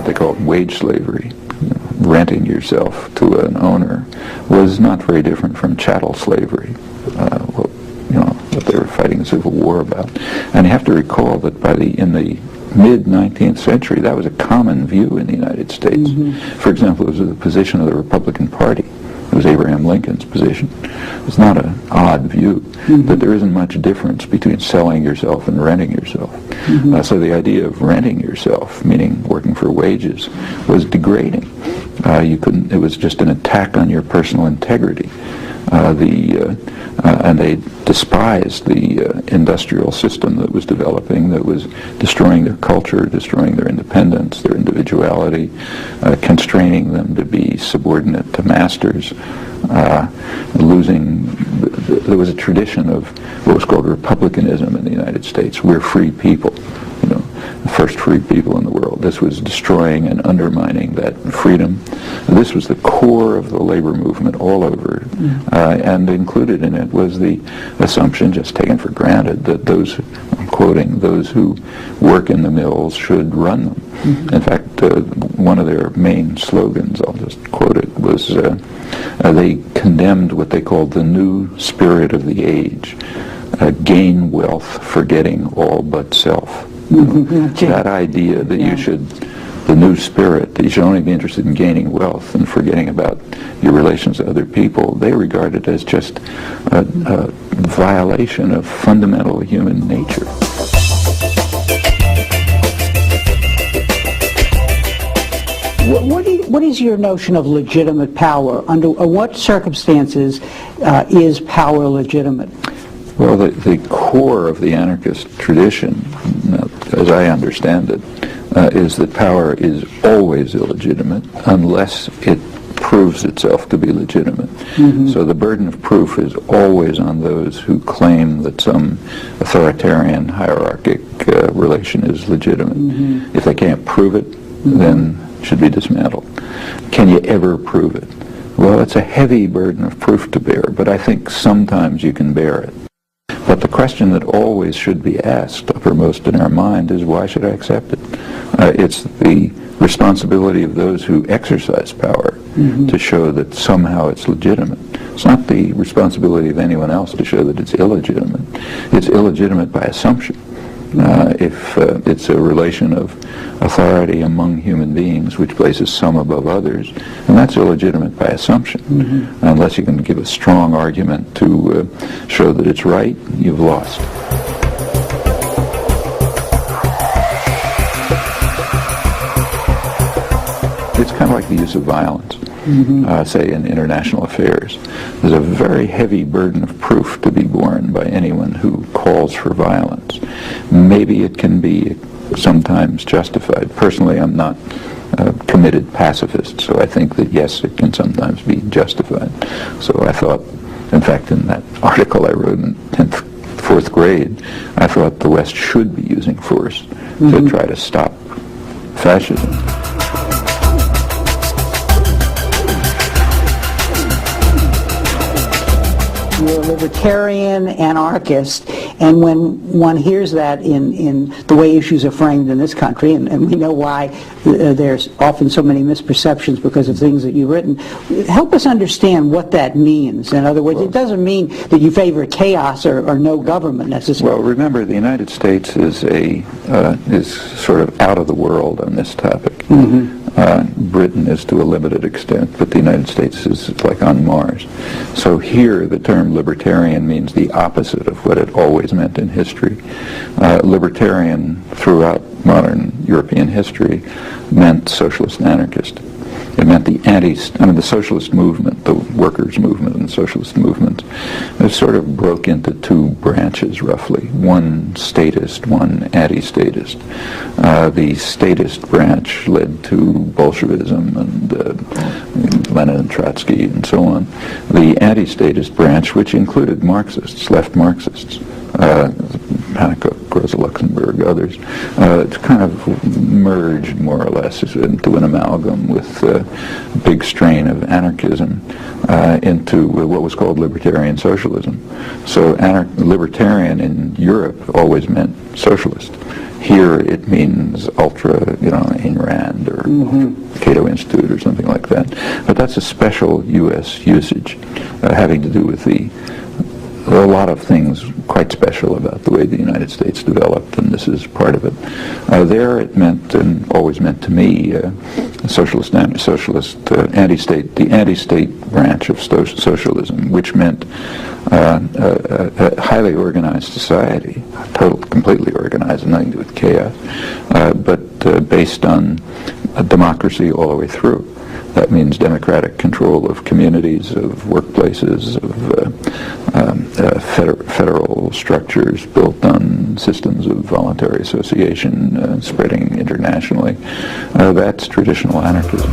what they called wage slavery, renting yourself to an owner, was not very different from chattel slavery, what they were fighting the Civil War about. And you have to recall that in the mid-19th century, that was a common view in the United States. For example, it was the position of the Republican Party. It was Abraham Lincoln's position. It's not an odd view, but there isn't much difference between selling yourself and renting yourself. So the idea of renting yourself, meaning working for wages, was degrading. It was just an attack on your personal integrity. And they despised the industrial system that was developing, that was destroying their culture, destroying their independence, their individuality, constraining them to be subordinate to masters, there was a tradition of what was called republicanism in the United States. We're free people, the first free people in the world. This was destroying and undermining that freedom. This was the core of the labor movement all over, and included in it was the assumption, just taken for granted, that those, I'm quoting, those who work in the mills should run them. In fact, one of their main slogans, I'll just quote it, was they condemned what they called the new spirit of the age, gain wealth forgetting all but self. That idea that you should, the new spirit, that you should only be interested in gaining wealth and forgetting about your relations to other people, they regard it as just a violation of fundamental human nature. What is your notion of legitimate power? Under what circumstances is power legitimate? Well, the core of the anarchist tradition, as I understand it, is that power is always illegitimate unless it proves itself to be legitimate. So the burden of proof is always on those who claim that some authoritarian hierarchic relation is legitimate. If they can't prove it, then it should be dismantled. Can you ever prove it? Well, it's a heavy burden of proof to bear, but I think sometimes you can bear it. But the question that always should be asked uppermost in our mind is, why should I accept it? It's the responsibility of those who exercise power to show that somehow it's legitimate. It's not the responsibility of anyone else to show that it's illegitimate. It's illegitimate by assumption. If it's a relation of authority among human beings which places some above others, and that's illegitimate by assumption. Unless you can give a strong argument to show that it's right, you've lost. It's kind of like the use of violence. Say in international affairs. There's a very heavy burden of proof to be borne by anyone who calls for violence. Maybe it can be sometimes justified. Personally, I'm not a committed pacifist, so I think that yes, it can sometimes be justified. So I thought, in fact, in that article I wrote in 4th grade, I thought the West should be using force to try to stop fascism. You're a libertarian anarchist, and when one hears that in the way issues are framed in this country, and we know why there's often so many misperceptions because of things that you've written, help us understand what that means. In other words, it doesn't mean that you favor chaos or no government necessarily. Well, remember, the United States is sort of out of the world on this topic. Britain is to a limited extent, but the United States is like on Mars. So here the term libertarian means the opposite of what it always meant in history. Libertarian throughout modern European history meant socialist anarchist. It meant the socialist movement, the workers' movement and the socialist movement, it sort of broke into two branches roughly, one statist, one anti-statist. The statist branch led to Bolshevism and Lenin and Trotsky and so on. The anti-statist branch, which included Marxists, left Marxists, Hanekow, Rosa Luxemburg, others, it's kind of merged more or less into an amalgam with a big strain of anarchism into what was called libertarian socialism. So libertarian in Europe always meant socialist. Here it means ultra, Ayn Rand or Cato Institute or something like that. But that's a special U.S. usage having to do with a lot of things quite special about the way the United States developed, and this is part of it. There it meant, and always meant to me, socialist, anti-state, the anti-state branch of socialism, which meant a highly organized society, completely organized, nothing to do with chaos, but based on a democracy all the way through. That means democratic control of communities, of workplaces, of federal structures built on systems of voluntary association spreading internationally. That's traditional anarchism.